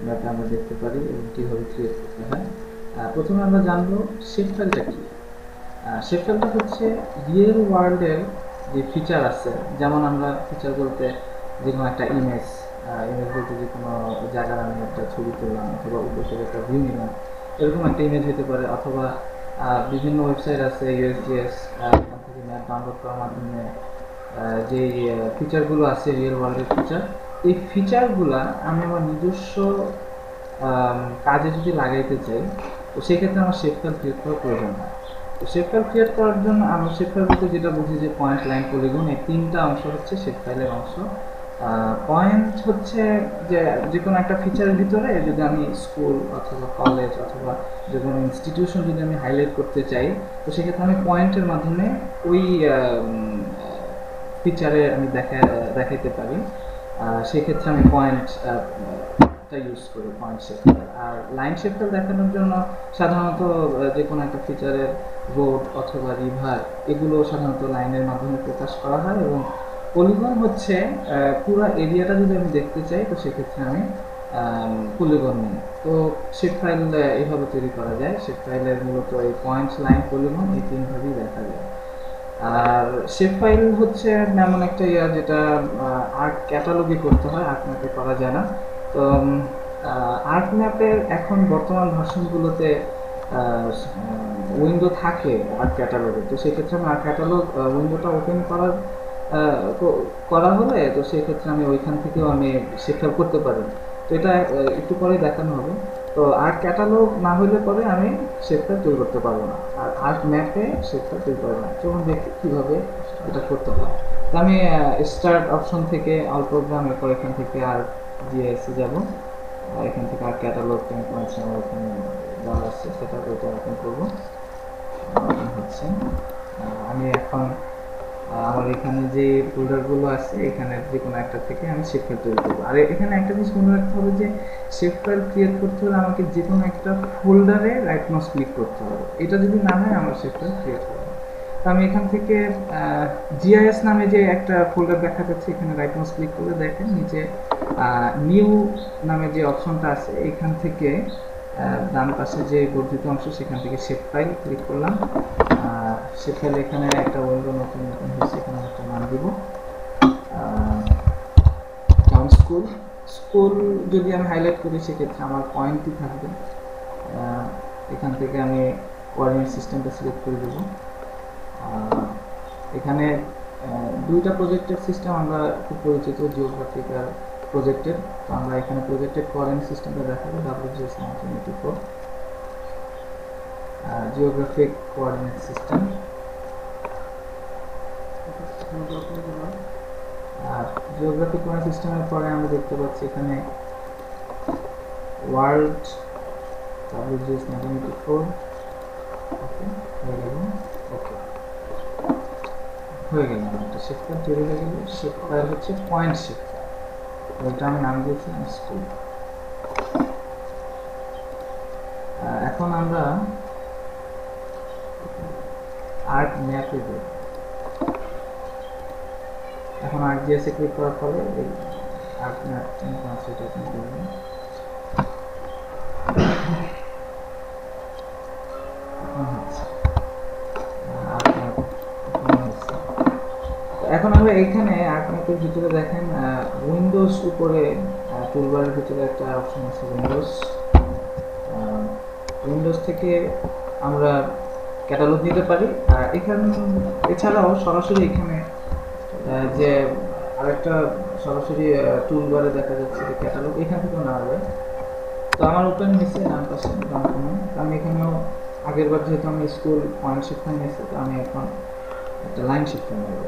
ম্যাপে আমরা দেখতে পারি এবং কীভাবে ক্রিয়েট করতে হয়। প্রথমে আমরা জানবো শেপ ফাইলটা কি। শেপ ফাইলটা হচ্ছে রিয়েল ওয়ার্ল্ডের যে ফিচার আছে, যেমন আমরা ফিচার বলতে যে কোনো একটা ইমেজ বলতে যে কোনো জায়গার আমি একটা ছবি তুললাম অথবা উপরে একটা ভিউ নিলাম, এরকম একটা ইমেজ হতে পারে, অথবা বিভিন্ন ওয়েবসাইট আছে ইউএসজিএস, এখান থেকে ম্যাপ ডাউনলোড করার মাধ্যমে যে ফিচারগুলো আছে রিয়েল ওয়ার্ল্ডের ফিচার, এই ফিচারগুলা আমি আমার নিজস্ব কাজে যদি লাগাইতে চাই, তো সেক্ষেত্রে আমার শেপ ফাইল ক্রিয়েট করার প্রয়োজন হয়। তো শেপ ফাইল ক্রিয়েট করার জন্য আমরা শেপ ফাইল বলতে যেটা বুঝি যে পয়েন্ট, লাইন, পলিগন, এই তিনটা অংশ হচ্ছে শেপ ফাইলের অংশ। পয়েন্ট হচ্ছে যে কোনো একটা ফিচারের ভিতরে যদি আমি স্কুল অথবা কলেজ অথবা যে কোনো ইনস্টিটিউশন যদি আমি হাইলাইট করতে চাই, তো সেক্ষেত্রে আমি পয়েন্টের মাধ্যমে ওই ফিচারে আমি দেখাইতে পারি। সেক্ষেত্রে আমি পয়েন্টটা ইউজ করি, পয়েন্ট শেপ ফাইল। আর লাইন শেপ ফাইল দেখানোর জন্য সাধারণত যে কোনো একটা ফিচারের রোড অথবা রিভার, এগুলো সাধারণত লাইনের মাধ্যমে প্রকাশ করা হয়। এবং পলিগন হচ্ছে পুরো এরিয়াটা যদি আমি দেখতে চাই, তো সেক্ষেত্রে আমি পলিগন নিই। তো শেপ ফাইল এইভাবে তৈরি করা যায়। শেপ ফাইলের মূলত এই পয়েন্ট, লাইন, পলিগন এই তিনভাবেই দেখা যায়। আর শেপ ফাইল হচ্ছে এমন একটা যেটা আর্ট ক্যাটালগে করতে হয়, আর্ট ম্যাপে করা যায় না। তো আর্ট ম্যাপের এখন বর্তমান ভার্সনগুলোতে উইন্ডো থাকে আর্ট ক্যাটালগে। তো সেক্ষেত্রে আমি আর্ট ক্যাটালগ উইন্ডোটা ওপেন করা হলে, তো সেক্ষেত্রে আমি ওইখান থেকেও আমি শেপ ফাইল করতে পারি। তো এটা একটু পরে দেখানো হবে। তো আর্ট ক্যাটালগ না হলে পরে আমি শেপ ফাইল তৈরি করতে পারবো না, আর আর্ট ম্যাপে শেপ ফাইল তৈরি করবো না। তখন দেখি কীভাবে এটা করতে হয়। তো আমি স্টার্ট অপশন থেকে অল প্রোগ্রাম, এরপর এখান থেকে আর জিএসে যাব, এখান থেকে আর ক্যাটালগ পয়েন্টস আমার এখানে দেওয়া আছে, সেটা ওইটা ওপেন করবো। হচ্ছে আমি এখন আমার এখানে যে ফোল্ডারগুলো আছে, এখানে যে কোনো একটা থেকে আমি শেপ ফাইল তৈরি করবো। আর এখানে একটা জিনিস মনে রাখতে হবে যে শেপ ফাইল ক্রিয়েট করতে হলে আমাকে যে কোনো একটা ফোল্ডারে রাইট মাউস ক্লিক করতে হবে। এটা যদি না হয় আমার শেপ ফাইল ক্রিয়েট হবে না। তো আমি এখান থেকে জিআইএস নামে যে একটা ফোল্ডার দেখা যাচ্ছে, এখানে রাইট মাউস ক্লিক করে দেখেন নিচে নিউ নামে যে অপশনটা আছে, এখান থেকে ডান পাশে যে বর্ধিত অংশ, সেখান থেকে শেপ ফাইল ক্লিক করলাম। শেপ ফাইল এখানে একটা উইন্ডো নতুন হয়েছে, এখানে একটা নাম দিব টাউন স্কুল। স্কুল যদি আমি হাইলাইট করি, সেক্ষেত্রে আমার পয়েন্টই থাকবে। এখান থেকে আমি কোঅর্ডিনেট সিস্টেমটা সিলেক্ট করে দেবো। এখানে দুইটা প্রজেক্টের সিস্টেম আমরা খুব পরিচিত, জিওগ্রাফিক আর প্রজেক্টের। তো আমরা এখানে প্রজেক্টের কোঅর্ডিনেট সিস্টেমটা দেখাবো WGS 1984, জিওগ্রাফিক কোঅর্ডিনেট সিস্টেম। আর জিওগ্রাফিক কোঅর্ডিনেট সিস্টেমের পরে আমরা দেখতে পাচ্ছি এখানে ওয়ার্ল্ড WGS 1984। ওকে, হয়ে গেল। ওকে, হয়ে গেল, একটা শেপ ফাইল তৈরি হয়ে গেল। শেপ ফাইল হচ্ছে পয়েন্ট শেপ ফাইল, ওইটা আমি নাম দিয়েছি স্কুল। এখন আমরা আর্ট ম্যাপে যাই। এখন আরজিএসে ক্লিক করার পরে এই আর্ট ম্যাপ সেটা আপনি করবেন। এখন আমরা এখানে আর্ট ম্যাপের ভিতরে দেখেন উইন্ডোজ উপরে টুলবারের ভিতরে একটা অপশন আছে উইন্ডোজ থেকে আমরা ক্যাটালগ দিতে পারি। আর এখানে এছাড়াও সরাসরি এখানে যে আরেকটা সরাসরি টুলবারে দেখা যাচ্ছে যে ক্যাটালগ, এখান থেকেও নেওয়া যায়। তো আমার ওপেন হয়েছে ডান পাশে ডান কোণে। আমি এখানেও আগের বার যেহেতু আমি স্কুল পয়েন্ট শিক্ষা নিয়েছি, তো আমি এখন একটা লাইন শিক্ষা নেব।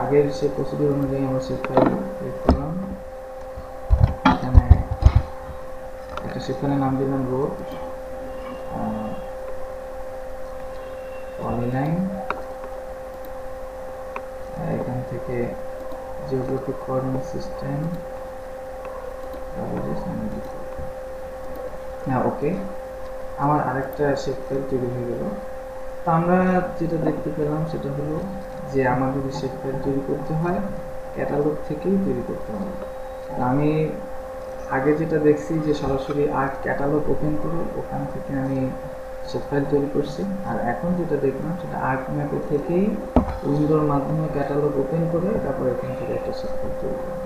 আগের সে প্রসিডিউর অনুযায়ী আমরা শিক্ষা ক্লিক করলাম। এখানে একটা শিক্ষার নাম দিলাম রোড, পলিলাইন। এখান থেকে জিওগ্রাফিক কোঅর্ডিনেট সিস্টেম। হ্যাঁ, ওকে, আমার আরেকটা শেপ ফাইল তৈরি হয়ে গেল। তো আমরা যেটা দেখতে পেলাম সেটা হলো যে আমাদের শেপ ফাইল তৈরি করতে হয় ক্যাটালগ থেকেই তৈরি করতে হবে। আমি আগে যেটা দেখছি যে সরাসরি আর্ট ক্যাটালগ ওপেন করে ওখান থেকে আমি শেপ ফাইল তৈরি করছি, আর এখন যেটা দেখলাম সেটা আর্ট ম্যাপে থেকেই উইন্ডোর মাধ্যমে ক্যাটালগ ওপেন করে তারপর এখান থেকে একটা শেপ ফাইল তৈরি করলাম।